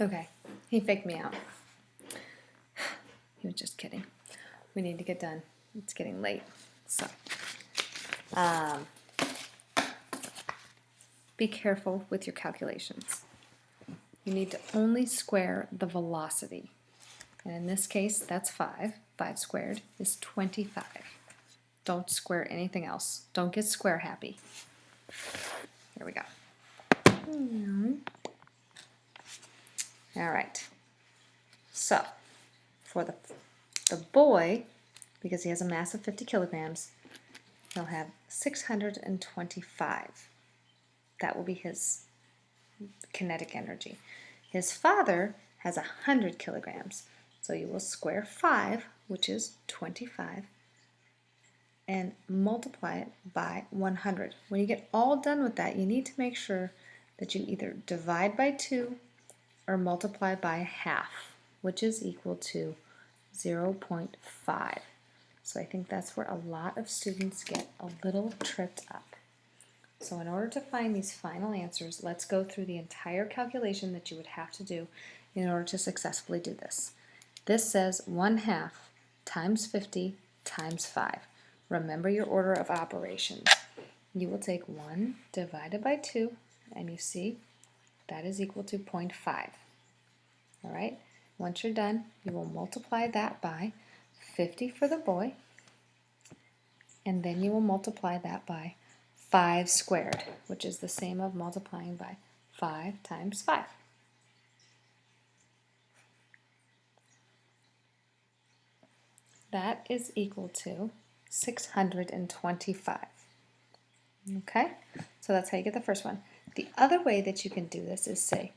Okay, he faked me out. He was just kidding. We need to get done. It's getting late. So, be careful with your calculations. You need to only square the velocity. And in this case, that's 5. 5 squared is 25. Don't square anything else. Don't get square happy. Here we go. All right. So, for the boy, because he has a mass of 50 kilograms, he'll have 625. That will be his kinetic energy. His father has 100 kilograms. So you will square 5, which is 25, and multiply it by 100. When you get all done with that, you need to make sure that you either divide by 2 or multiply by half, which is equal to 0.5. So I think that's where a lot of students get a little tripped up. So in order to find these final answers, let's go through the entire calculation that you would have to do in order to successfully do this. This says 1/2 times 50 times 5. Remember your order of operations. You will take 1 divided by 2, and you see that is equal to 0.5. All right, once you're done, you will multiply that by 50 for the boy, and then you will multiply that by 5 squared, which is the same of multiplying by 5 times 5. That is equal to 625. Okay, so that's how you get the first one. The other way that you can do this is say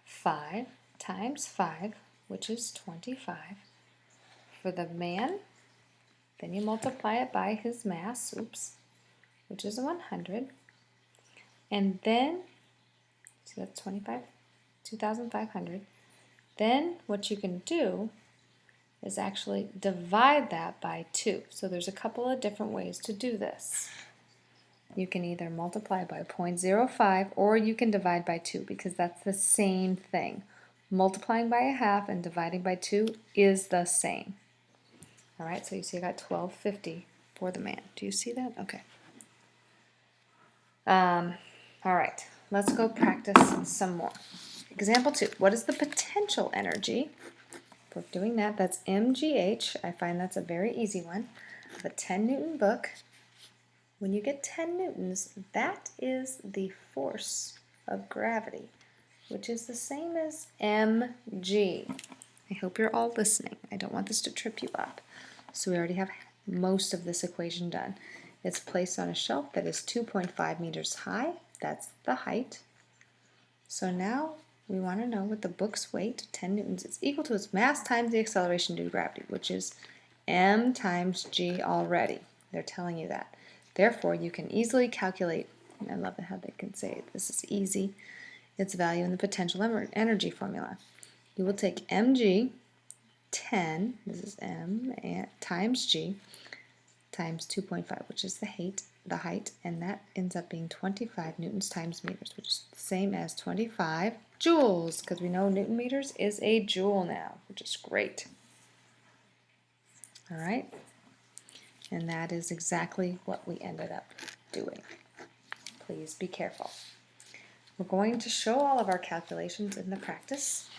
5 times 5, which is 25. For the man, then you multiply it by his mass, which is 100. And then, see that's 2,500. Then what you can do is actually divide that by 2. So there's a couple of different ways to do this. You can either multiply by 0.05 or you can divide by 2 because that's the same thing. Multiplying by 1/2 and dividing by 2 is the same. All right, so you see I got 1250 for the man. Do you see that? Okay. All right, let's go practice some more. Example 2, what is the potential energy? For doing that, that's mgh. I find that's a very easy one. Of a 10 Newton book. When you get 10 newtons, that is the force of gravity, which is the same as mg. I hope you're all listening. I don't want this to trip you up. So we already have most of this equation done. It's placed on a shelf that is 2.5 meters high. That's the height. So now we want to know what the book's weight, 10 newtons, is equal to its mass times the acceleration due to gravity, which is m times g already. They're telling you that. Therefore, you can easily calculate, and I love how they can say this is easy, its value in the potential energy formula. You will take mg, 10, this is m, times g, times 2.5, which is the height, and that ends up being 25 newtons times meters, which is the same as 25 joules, because we know Newton meters is a joule now, which is great. All right, and that is exactly what we ended up doing. Please be careful. We're going to show all of our calculations in the practice,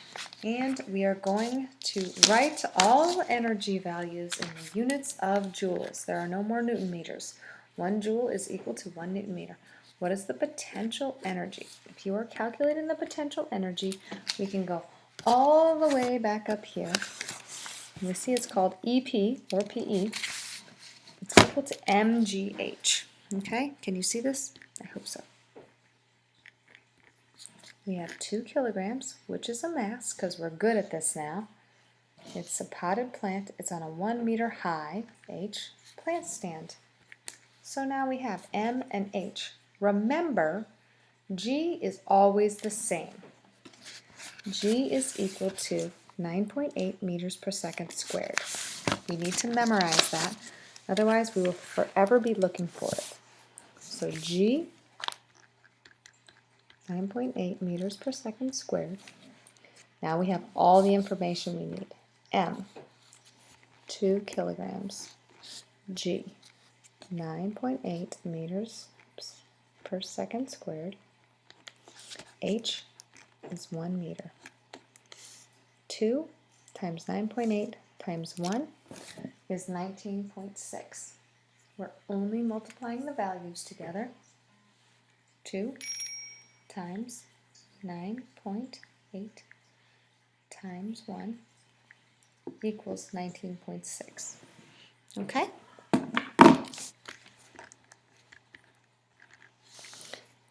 and we are going to write all energy values in the units of joules. There are no more Newton meters. 1 joule is equal to 1 Newton meter. What is the potential energy? If you are calculating the potential energy, we can go all the way back up here. We see it's called EP or PE. It's equal to mgh. Okay, can you see this? I hope so. We have 2 kilograms, which is a mass, because we're good at this now. It's a potted plant. It's on a 1 meter high, H, plant stand. So now we have M and H. Remember, G is always the same. G is equal to 9.8 meters per second squared. We need to memorize that, otherwise we will forever be looking for it. So G, 9.8 meters per second squared, Now we have all the information we need. M, 2 kilograms. G, 9.8 meters per second squared. H is 1 meter. 2 times 9.8 times 1 is 19.6. We're only multiplying the values together. 2 times 9.8 times 1 equals 19.6. Okay?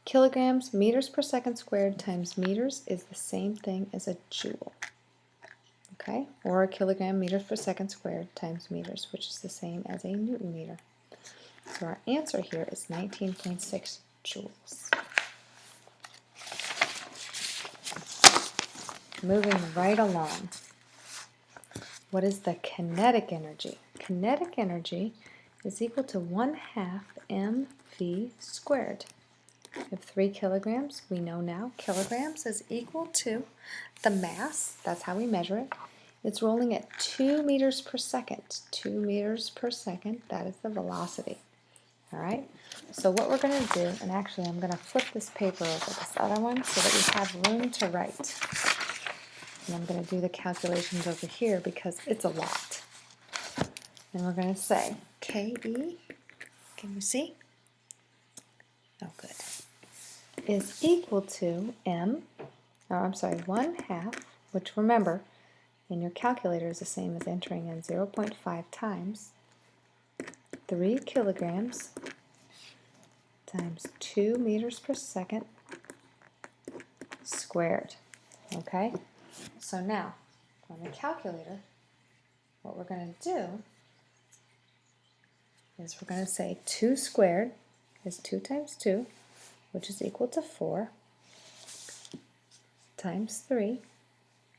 Kilograms, meters per second squared times meters is the same thing as a joule. Okay? Or a kilogram meters per second squared times meters, which is the same as a Newton meter. So our answer here is 19.6 joules. Moving right along. What is the kinetic energy? Kinetic energy is equal to 1/2 mv squared. We have 3 kilograms. We know now kilograms is equal to the mass. That's how we measure it. It's rolling at 2 meters per second. 2 meters per second, that is the velocity. All right, so what we're going to do, and actually I'm going to flip this paper over this other one so that we have room to write. And I'm going to do the calculations over here because it's a lot. And we're going to say KE, can you see? Oh, good. Is equal to 1/2, which remember, in your calculator is the same as entering in 0.5 times 3 kilograms times 2 meters per second squared. Okay? So now, on the calculator, what we're going to do is we're going to say 2 squared is 2 times 2, which is equal to 4, times 3,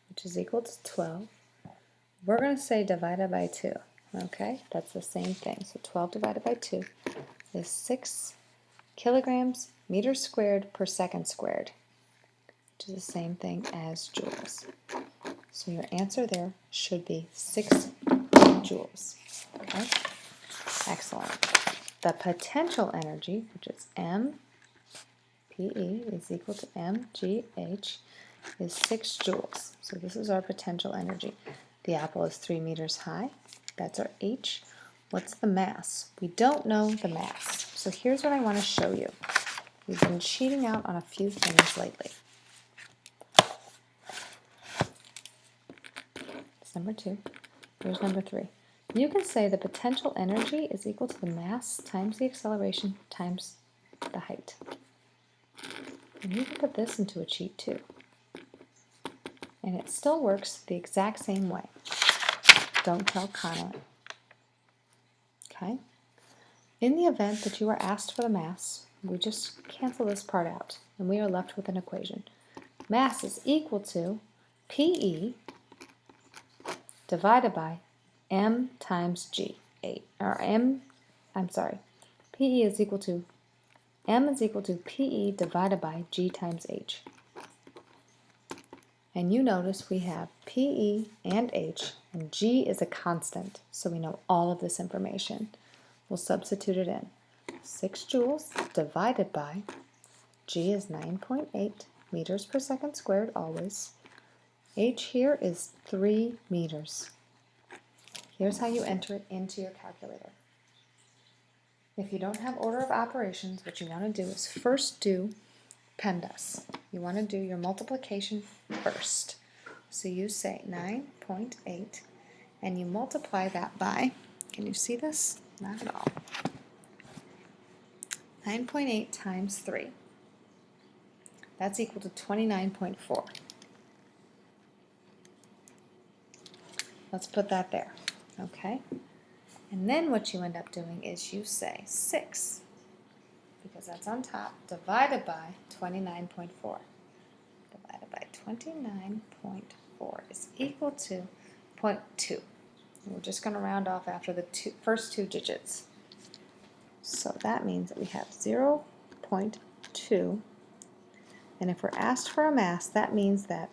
which is equal to 12. We're going to say divided by 2. Okay, that's the same thing. So 12 divided by 2 is 6 kilograms meters squared per second squared, which is the same thing as joules. So your answer there should be 6 joules. Okay, excellent. The potential energy, which is MPE is equal to mgh, is 6 joules. So this is our potential energy. The apple is 3 meters high. That's our H. What's the mass? We don't know the mass. So here's what I want to show you. We've been cheating out on a few things lately. That's number 2. Here's number 3. You can say the potential energy is equal to the mass times the acceleration times the height. And you can put this into a cheat too. And it still works the exact same way. Don't tell Connor. Okay? In the event that you are asked for the mass, we just cancel this part out, and we are left with an equation. Mass is equal to PE divided by M times G. PE is equal to, M is equal to PE divided by G times H. And you notice we have PE and H, and G is a constant, so we know all of this information. We'll substitute it in. 6 joules divided by, G is 9.8 meters per second squared always. H here is 3 meters. Here's how you enter it into your calculator. If you don't have order of operations, what you want to do is first do PEMDAS. You want to do your multiplication first. So you say 9.8 and you multiply that by, can you see this? Not at all. 9.8 times 3. That's equal to 29.4. Let's put that there, okay? And then what you end up doing is you say 6, because that's on top, divided by 29.4. Divided by 29.4 is equal to 0.2. We're just going to round off after the first two digits. So that means that we have 0.2. And if we're asked for a mass, that means that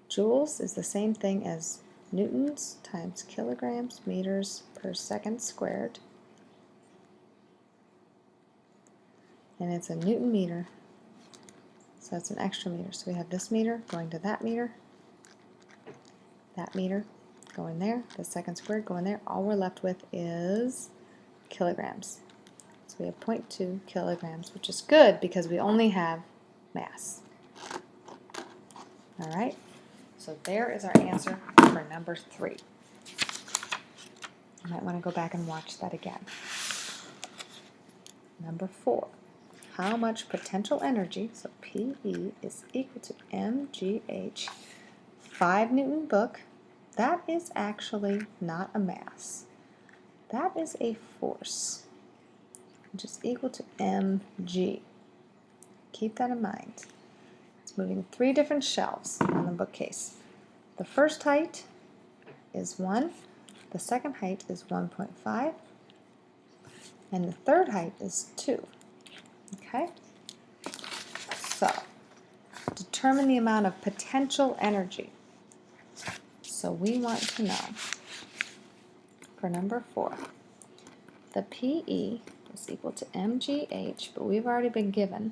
Joules is the same thing as newtons times kilograms meters per second squared. And it's a newton meter, so that's an extra meter. So we have this meter going to that meter going there, the second squared going there. All we're left with is kilograms. So we have 0.2 kilograms, which is good because we only have mass. All right, so there is our answer for number 3. You might want to go back and watch that again. Number 4. How much potential energy, so PE is equal to mgh, 5 Newton book. That is actually not a mass. That is a force, which is equal to mg. Keep that in mind. It's moving 3 different shelves on the bookcase. The first height is 1, the second height is 1.5, and the third height is 2. Okay? So, determine the amount of potential energy. So we want to know, for number 4, the PE is equal to mgh, but we've already been given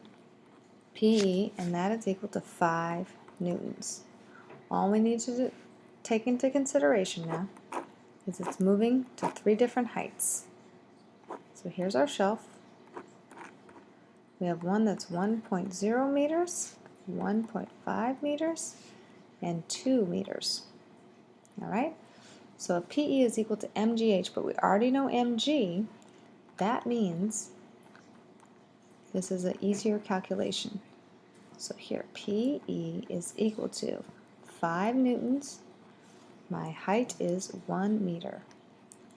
PE, and that is equal to 5 newtons. All we need to take into consideration now is it's moving to 3 different heights. So here's our shelf. We have one that's 1.0 meters, 1.5 meters, and 2 meters. All right? So if PE is equal to mgh, but we already know mg, that means this is an easier calculation. So here, PE is equal to 5 newtons. My height is 1 meter.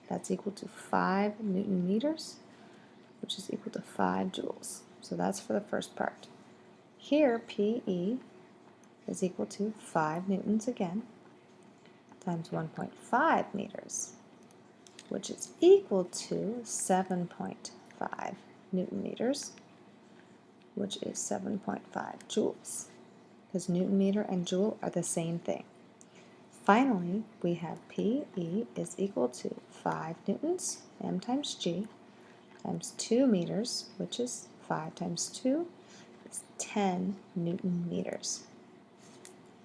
That's equal to 5 Newton meters, which is equal to 5 joules. So that's for the first part. Here, PE is equal to 5 newtons again, times 1.5 meters, which is equal to 7.5 Newton meters, which is 7.5 joules, because Newton meter and joule are the same thing. Finally, we have PE is equal to 5 newtons, m times g, times 2 meters, which is 5 times 2, is 10 Newton meters,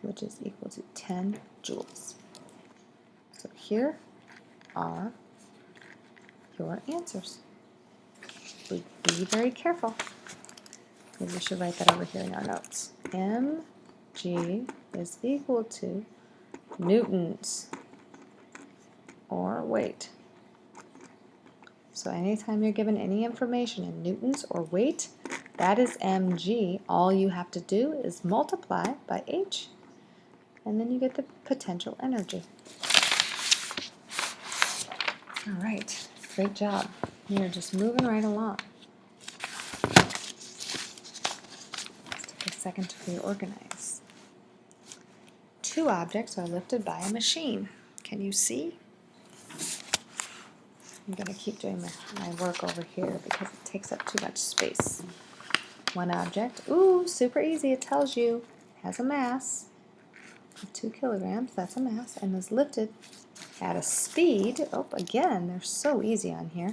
which is equal to 10 joules. So here are your answers. Be very careful, because we should write that over here in our notes. mg is equal to newtons, or weight. So anytime you're given any information in newtons or weight, that is mg. All you have to do is multiply by h, and then you get the potential energy. All right, great job. You're just moving right along. Let's take a second to reorganize. 2 objects are lifted by a machine. Can you see? I'm going to keep doing my work over here because it takes up too much space. 1 object, ooh, super easy, it tells you, has a mass of 2 kilograms, that's a mass, and is lifted at a speed, oh, again, they're so easy on here,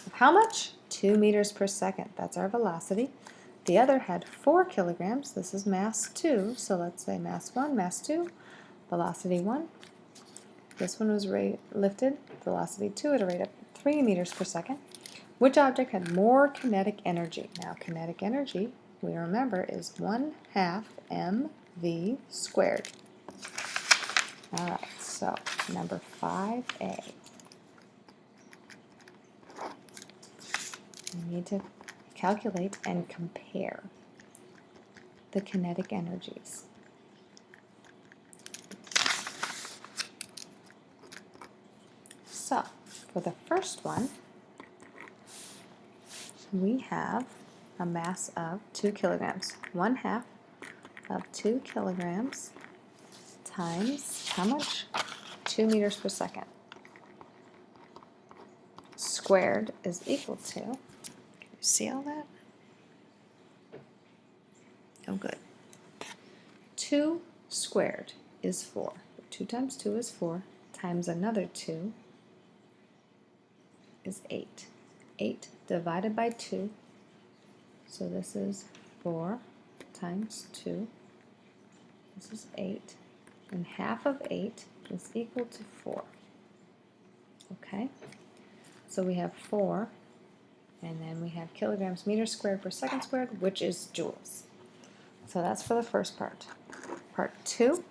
of how much? 2 meters per second, that's our velocity. The other had 4 kilograms, this is mass 2, so let's say mass 1, mass 2, velocity 1. This one was lifted, velocity 2 at a rate of 3 meters per second. Which object had more kinetic energy? Now, kinetic energy, we remember, is 1/2 mv squared. All right, so number 5a. We need to calculate and compare the kinetic energies. So, for the first one, we have a mass of 2 kilograms. 1/2 of 2 kilograms times how much? 2 meters per second. Squared is equal to, can you see all that? Oh, good. 2 squared is 4. 2 times 2 is 4, times another 2 is 8. 8 divided by 2, so this is 4 times 2, this is 8, and half of 8 is equal to 4. Okay, so we have 4, and then we have kilograms meters squared per second squared, which is joules. So that's for the first part. Part 2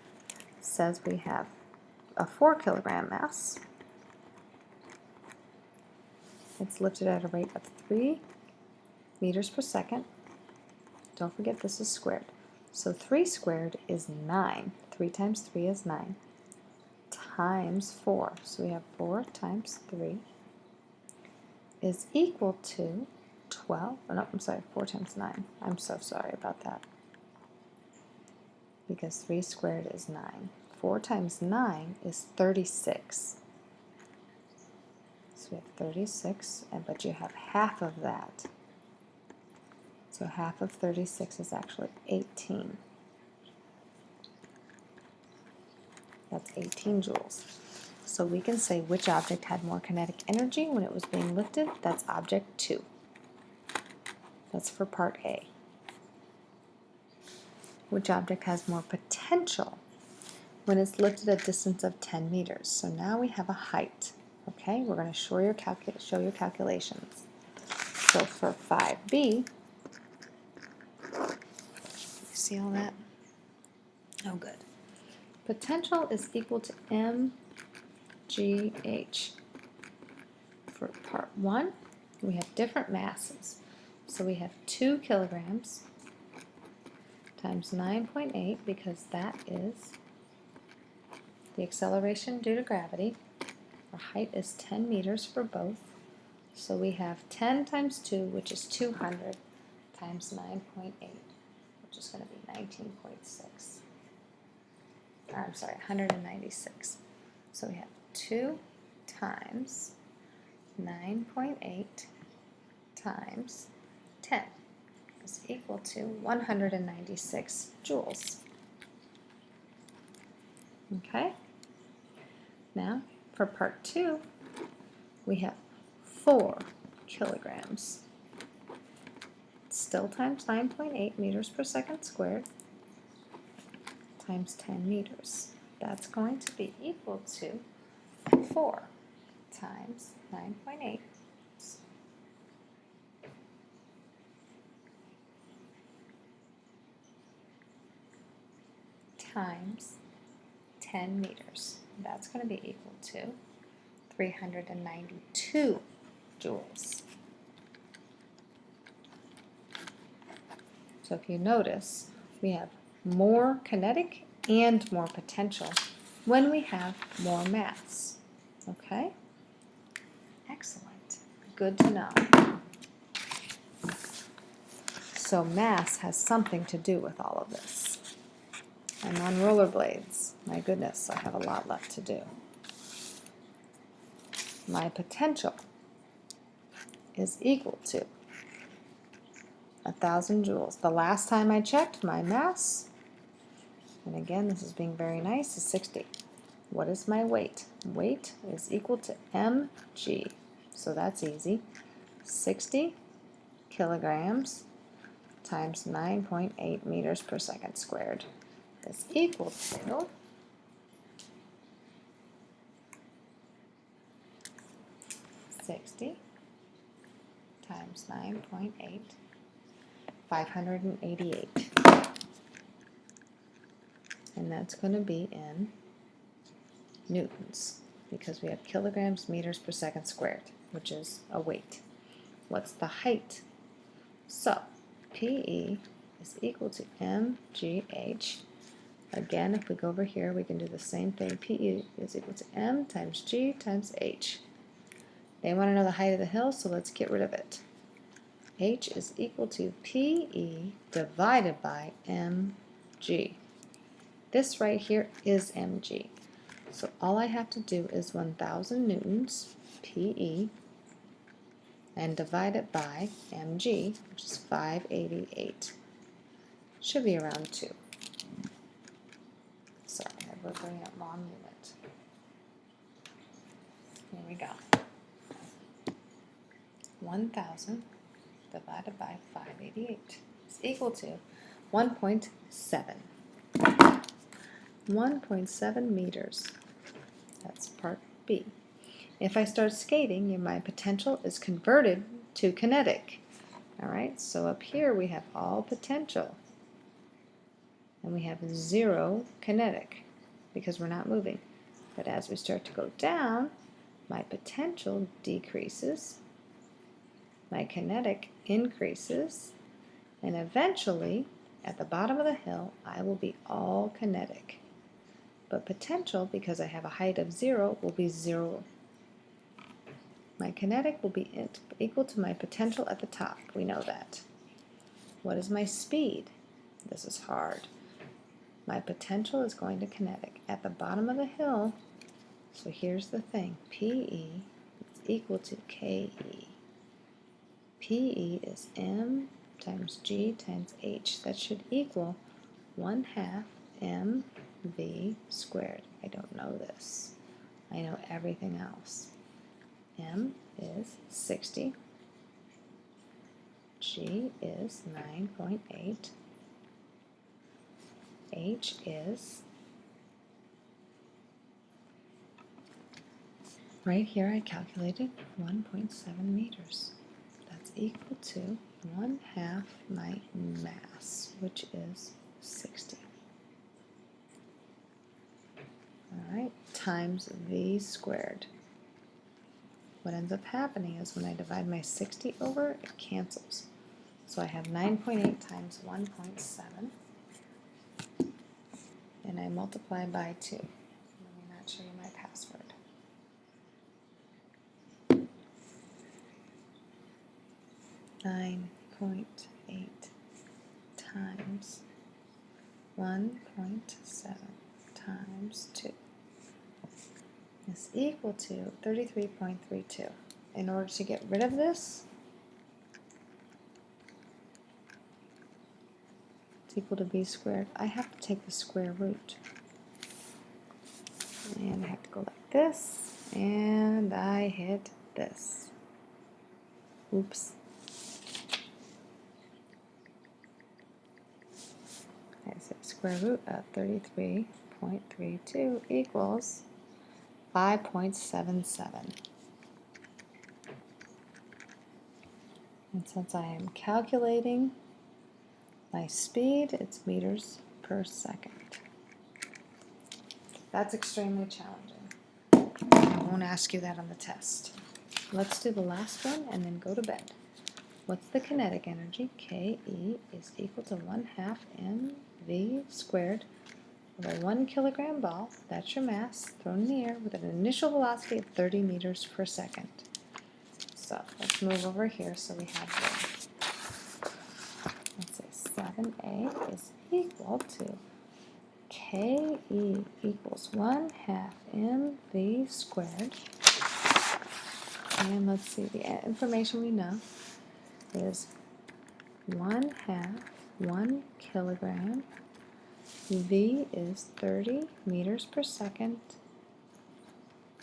says we have a 4 kilogram mass. It's lifted at a rate of 3 meters per second. Don't forget this is squared. So 3 squared is 9. 3 times 3 is 9. Times 4. So we have 4 times 3 is equal to 12. Oh, no, I'm sorry, 4 times 9. I'm so sorry about that. Because 3 squared is 9. 4 times 9 is 36. So we have 36, but you have half of that. So half of 36 is actually 18. That's 18 joules. So we can say which object had more kinetic energy when it was being lifted. That's object 2. That's for part A. Which object has more potential when it's lifted a distance of 10 meters? So now we have a height. Okay, we're going to show your calculations. So for 5B, you see all that? Oh, good. Potential is equal to mgh. For part 1, we have different masses. So we have 2 kilograms times 9.8, because that is the acceleration due to gravity. Our height is 10 meters for both. So we have 10 times 2, which is 200, times 9.8, which is going to be 19.6. I'm sorry, 196. So we have 2 times 9.8 times 10 is equal to 196 joules. Okay? Now, for part 2, we have 4 kilograms. Still times 9.8 meters per second squared times 10 meters. That's going to be equal to 4 times 9.8 times 10 meters. That's going to be equal to 392 joules. So if you notice, we have more kinetic and more potential when we have more mass. Okay? Excellent. Good to know. So mass has something to do with all of this. I'm on rollerblades. My goodness, I have a lot left to do. My potential is equal to 1,000 joules. The last time I checked, my mass, and again, this is being very nice, is 60. What is my weight? Weight is equal to mg. So that's easy. 60 kilograms times 9.8 meters per second squared is equal to 60 times 9.8, 588. And that's going to be in newtons, because we have kilograms meters per second squared, which is a weight. What's the height? So PE is equal to mgh. Again, if we go over here, we can do the same thing. PE is equal to m times g times h. They want to know the height of the hill, so let's get rid of it. H is equal to PE divided by mg. This right here is mg. So all I have to do is 1,000 newtons, PE, and divide it by mg, which is 588. Should be around 2. Sorry, I we're doing a long unit. Here we go. 1,000 divided by 588 is equal to 1.7. 1.7 meters. That's part B. If I start skating, my potential is converted to kinetic. All right, so up here we have all potential. And we have 0 kinetic because we're not moving. But as we start to go down, my potential decreases, my kinetic increases, and eventually, at the bottom of the hill, I will be all kinetic. But potential, because I have a height of 0, will be 0. My kinetic will be equal to my potential at the top. We know that. What is my speed? This is hard. My potential is going to kinetic. At the bottom of the hill, so here's the thing, PE is equal to KE. PE is M times G times H. That should equal 1/2 mv squared. I don't know this. I know everything else. M is 60. G is 9.8. H is, right here I calculated 1.7 meters. That's equal to 1/2 my mass, which is 60. Alright, times V squared. What ends up happening is when I divide my 60 over, it cancels. So I have 9.8 times 1.7. And I multiply by 2. Let me not show you my password. .8 times 1.7 times 2 is equal to 33.32. In order to get rid of this, it's equal to b squared. I have to take the square root. And I have to go like this, and I hit this. Oops. I said square root of 33.32 equals 5.77. And since I am calculating my speed, it's meters per second. That's extremely challenging. I won't ask you that on the test. Let's do the last one and then go to bed. What's the kinetic energy? Ke is equal to 1/2 mv squared of a 1 kilogram ball, that's your mass, thrown in the air with an initial velocity of 30 meters per second. So let's move over here so we have this. Let's say 7a is equal to Ke equals 1/2 mv squared. And let's see, the information we know is 1/2 1 kilogram. V is 30 meters per second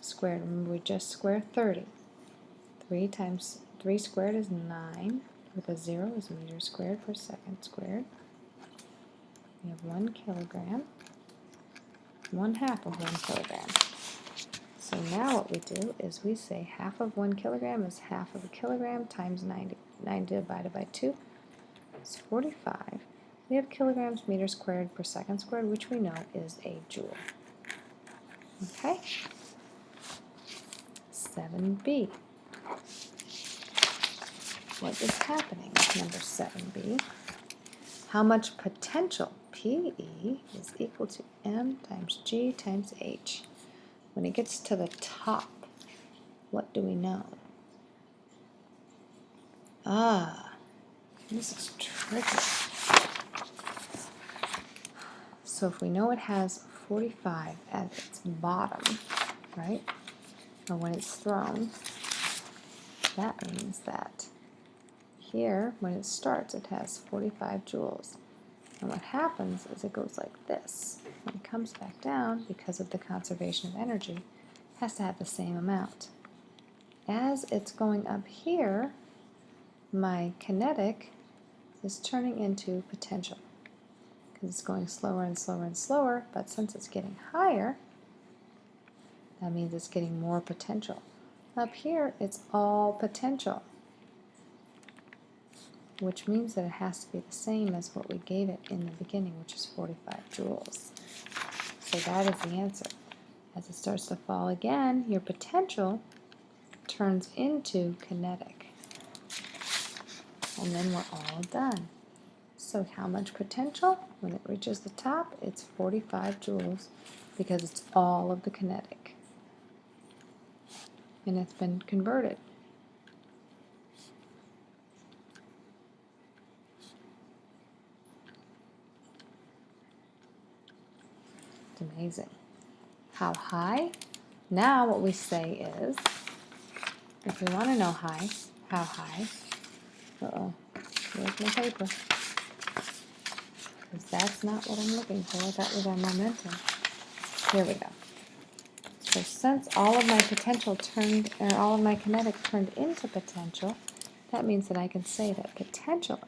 squared. Remember, we just squared 30. 3 times 3 squared is 9. With a 0 is meters squared per second squared. We have 1 kilogram. 1/2 of 1 kilogram. So now what we do is we say half of 1 kilogram is half of a kilogram times 90. 90 divided by 2 is 45. We have kilograms meters squared per second squared, which we know is a joule. Okay? 7b. What is happening with number 7b? How much potential, PE, is equal to M times G times H. When it gets to the top, what do we know? This is tricky. So if we know it has 45 at its bottom, right, or when it's thrown, that means that here, when it starts, it has 45 joules. And what happens is it goes like this. When it comes back down, because of the conservation of energy, it has to have the same amount. As it's going up here, my kinetic is turning into potential because it's going slower and slower and slower, but since it's getting higher, that means it's getting more potential. Up here, it's all potential, which means that it has to be the same as what we gave it in the beginning, which is 45 joules. So that is the answer. As it starts to fall again, your potential turns into kinetic. And then we're all done. So how much potential? When it reaches the top, it's 45 joules because it's all of the kinetic. And it's been converted. It's amazing. How high? Now what we say is, if we want to know how high, where's my paper? Because that's not what I'm looking for. That was our momentum. Here we go. So since all of my potential all of my kinetic turned into potential, that means that I can say that potential